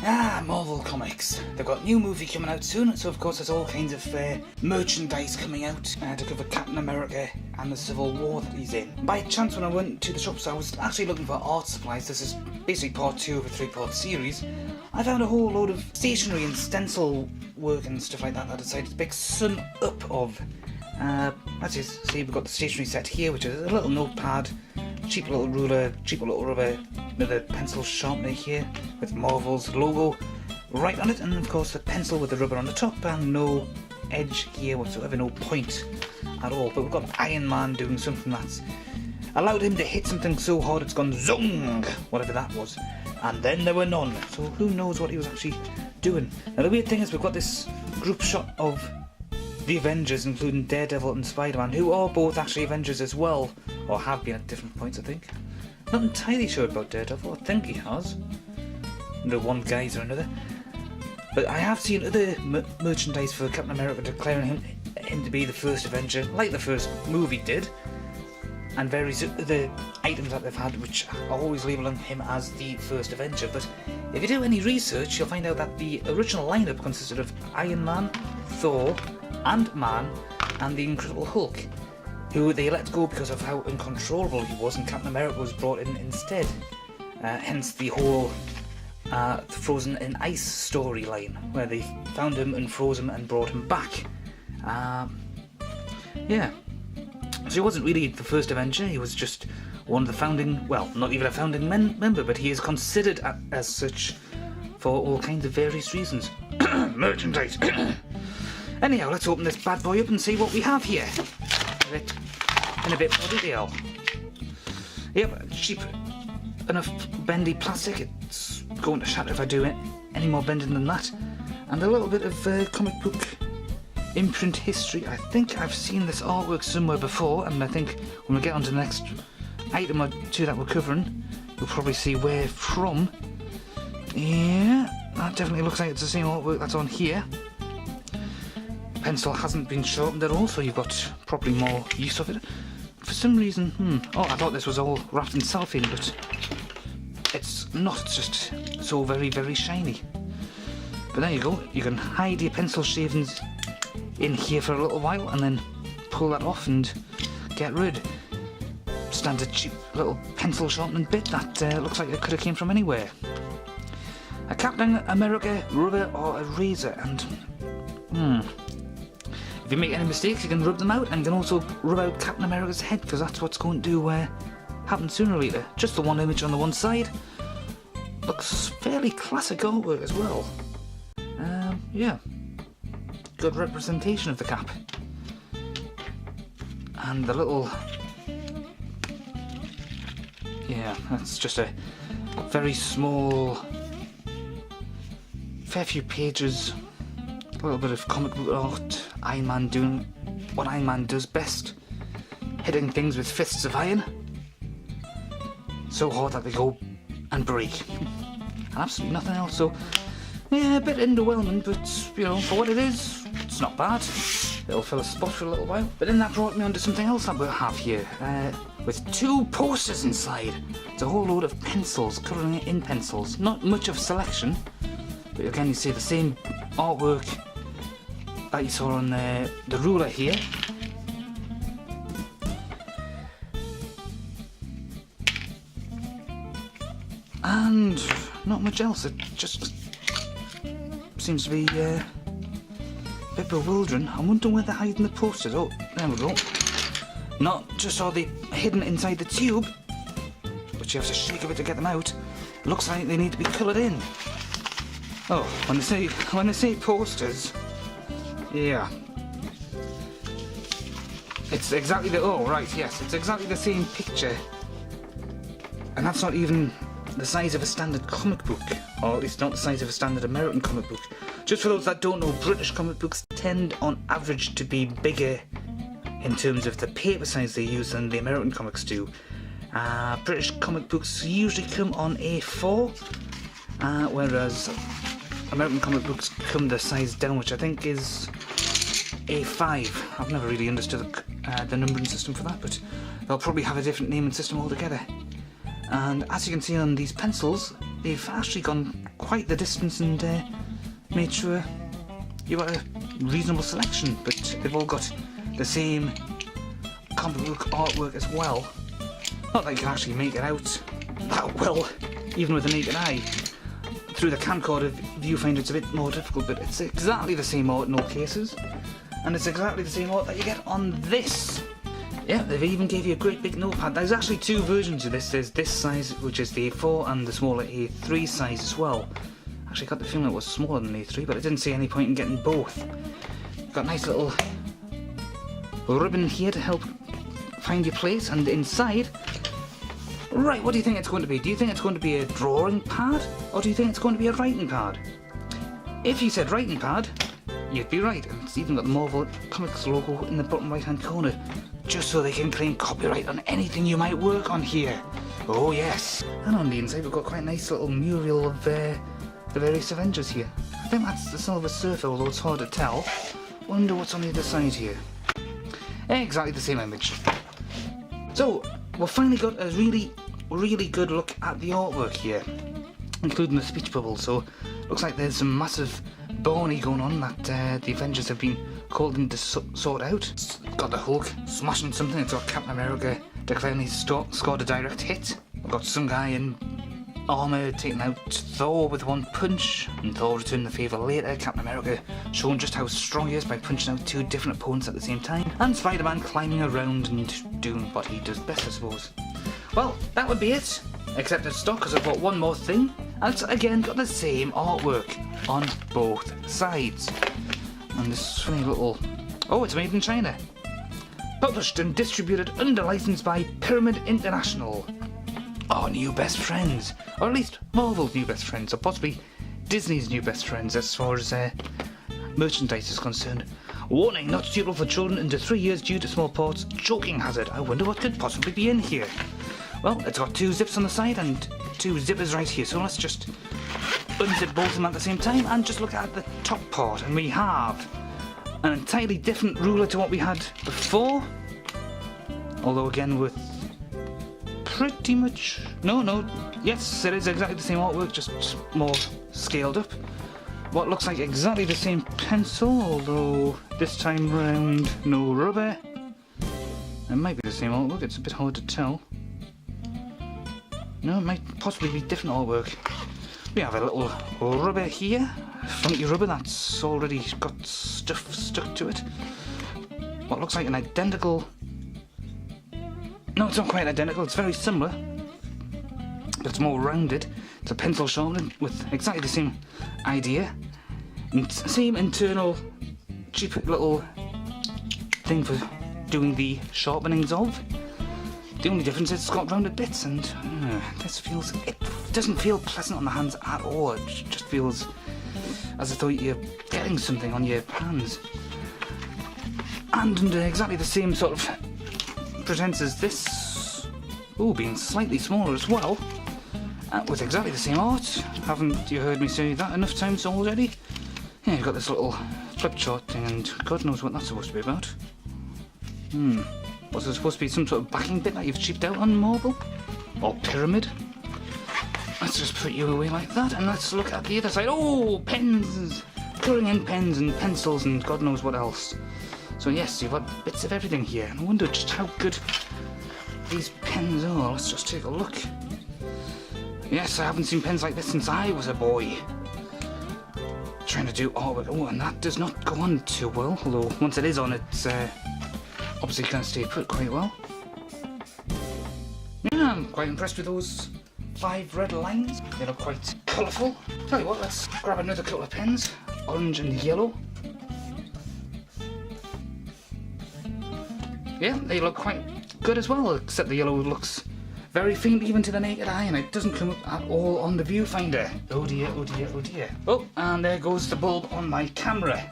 Marvel Comics. They've got a new movie coming out soon, so of course there's all kinds of merchandise coming out to cover Captain America and the Civil War that he's in. By chance, when I went to the shops, I was actually looking for art supplies. This is basically part 2 of a 3-part series. I found a whole load of stationery and stencil work and stuff like that I decided to pick some up of. As you see, we've got the stationery set here, which is a little notepad, cheap little ruler, cheap little rubber, another pencil sharpener here with Marvel's logo right on it, and of course the pencil with the rubber on the top and no edge here whatsoever, no point at all. But we've got Iron Man doing something that's allowed him to hit something so hard it's gone zong, whatever that was, and then there were none. So who knows what he was actually doing. Now the weird thing is we've got this group shot of the Avengers, including Daredevil and Spider-Man, who are both actually Avengers as well, or have been at different points, I think. Not entirely sure about Daredevil, I think he has, under one guise or another. But I have seen other merchandise for Captain America declaring him to be the first Avenger, like the first movie did, and various other items that they've had which are always labelling him as the first Avenger. But if you do any research, you'll find out that the original lineup consisted of Iron Man, Thor, Ant-Man and the Incredible Hulk, who they let go because of how uncontrollable he was, and Captain America was brought in instead. Hence the whole Frozen in Ice storyline, where they found him and froze him and brought him back. Yeah. So he wasn't really the first Avenger, he was just one of the founding, well, not even a founding member, but he is considered as such for all kinds of various reasons. Merchandise! Anyhow, let's open this bad boy up and see what we have here. In a bit more detail. Yep, cheap enough bendy plastic. It's going to shatter if I do it any more bending than that. And a little bit of comic book imprint history. I think I've seen this artwork somewhere before, and I think when we get on to the next item or two that we're covering, you'll probably see where from. Yeah, that definitely looks like it's the same artwork that's on here. Pencil hasn't been sharpened at all, so you've got probably more use of it. For some reason, oh, I thought this was all wrapped in cellophane, but it's not. It's just so very, very shiny. But there you go. You can hide your pencil shavings in here for a little while, and then pull that off and get rid. Standard cheap little pencil sharpening bit that looks like it could have came from anywhere. A Captain America rubber or a razor, and if you make any mistakes, you can rub them out, and you can also rub out Captain America's head, because that's what's going to happen sooner or later. Just the one image on the one side. Looks fairly classic artwork as well. Yeah. Good representation of the cap. And the little... yeah, that's just a very small... fair few pages. A little bit of comic book art, Iron Man doing what Iron Man does best, hitting things with fists of iron, so hard that they go and break, and absolutely nothing else. So yeah, a bit underwhelming, but you know, for what it is, it's not bad. It'll fill a spot for a little while. But then that brought me on to something else that we'll have here, with 2 posters inside. It's a whole load of pencils, colouring in pencils. Not much of selection, but again you see the same artwork that you saw on the ruler here. And not much else, it just seems to be a bit bewildering. I wonder where they're hiding the posters. Oh, there we go. Not just are they hidden inside the tube, but you have to shake a bit to get them out. Looks like they need to be coloured in. Oh, when they say posters, yeah, it's exactly the, oh right, yes, it's exactly the same picture, and that's not even the size of a standard comic book, or at least not the size of a standard American comic book. Just for those that don't know, British comic books tend on average to be bigger in terms of the paper size they use than the American comics do. British comic books usually come on A4, whereas American comic books come the size down, which I think is A5. I've never really understood the numbering system for that, but they'll probably have a different naming system altogether. And as you can see on these pencils, they've actually gone quite the distance and made sure you got a reasonable selection, but they've all got the same comic book artwork as well. Not that you can actually make it out that well, even with the naked eye. Through the camcorder viewfinder it's a bit more difficult, but it's exactly the same art in all cases. And it's exactly the same art that you get on this. Yeah, they've even gave you a great big notepad. There's actually two versions of this. There's this size, which is the A4, and the smaller A3 size as well. Actually got the feeling it was smaller than A3, but I didn't see any point in getting both. Got a nice little ribbon here to help find your place, and inside... Right, what do you think it's going to be? Do you think it's going to be a drawing pad, or do you think it's going to be a writing pad? If you said writing pad, you'd be right, and it's even got the Marvel Comics logo in the bottom right hand corner, just so they can claim copyright on anything you might work on here. Oh yes. And on the inside we've got quite a nice little mural of the various Avengers here. I think that's the Silver Surfer, although it's hard to tell. Wonder what's on the other side here. Exactly the same image. So, we've finally got a really good look at the artwork here, including the speech bubble. So, looks like there's some massive Barney going on that the Avengers have been called in to sort out. It's got the Hulk smashing something. It's got Captain America declaring he's scored a direct hit. We've got some guy in armour taking out Thor with one punch, and Thor returning the favour later. Captain America showing just how strong he is by punching out two different opponents at the same time. And Spider-Man climbing around and doing what he does best, I suppose. Well, that would be it. Except it's stock, because I've got one more thing. And it's again got the same artwork on both sides. And this funny little... Oh, it's made in China. Published and distributed under license by Pyramid International. Our new best friends. Or at least Marvel's new best friends, or possibly Disney's new best friends as far as merchandise is concerned. Warning, not suitable for children under 3 years due to small parts. Choking hazard. I wonder what could possibly be in here. Well, it's got two zips on the side and two zippers right here, so let's just unzip both of them at the same time and just look at the top part. And we have an entirely different ruler to what we had before, although again with pretty much... No, yes, it is exactly the same artwork, just more scaled up. What looks like exactly the same pencil, although this time round no rubber. It might be the same artwork, it's a bit hard to tell. No, it might possibly be different artwork. We have a little rubber here, funky rubber that's already got stuff stuck to it. What looks like an identical... No, it's not quite identical, it's very similar. But it's more rounded. It's a pencil sharpener with exactly the same idea. And same internal cheap little thing for doing the sharpenings of. The only difference is it's got rounded bits, and it doesn't feel pleasant on the hands at all. It just feels as though you're getting something on your hands. And under exactly the same sort of presents as this, being slightly smaller as well, with exactly the same art. Haven't you heard me say that enough times already? Yeah, you've got this little flip chart thing, and God knows what that's supposed to be about. Was it supposed to be some sort of backing bit that you've cheaped out on Marvel? Or Pyramid? Let's just put you away like that, and let's look at the other side. Oh, pens! Colouring in pens and pencils and God knows what else. So yes, you've got bits of everything here, and I wonder just how good these pens are. Let's just take a look. Yes, I haven't seen pens like this since I was a boy. Trying to do artwork. Oh, and that does not go on too well, although once it is on, it's obviously going to stay put quite well. Yeah, I'm quite impressed with those 5 red lines. They look quite colourful. Tell you what, let's grab another couple of pens, orange and yellow. Yeah, they look quite good as well, except the yellow looks very faint even to the naked eye, and it doesn't come up at all on the viewfinder. Oh dear, oh dear, oh dear. Oh, and there goes the bulb on my camera.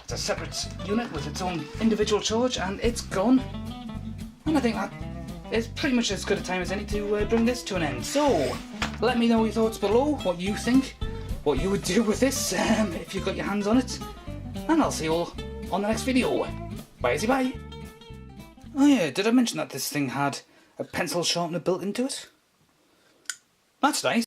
It's a separate unit with its own individual charge, and it's gone. And I think that is pretty much as good a time as any to bring this to an end. So, let me know your thoughts below, what you think, what you would do with this if you got your hands on it. And I'll see you all on the next video. Bye. Oh yeah, did I mention that this thing had a pencil sharpener built into it? That's nice.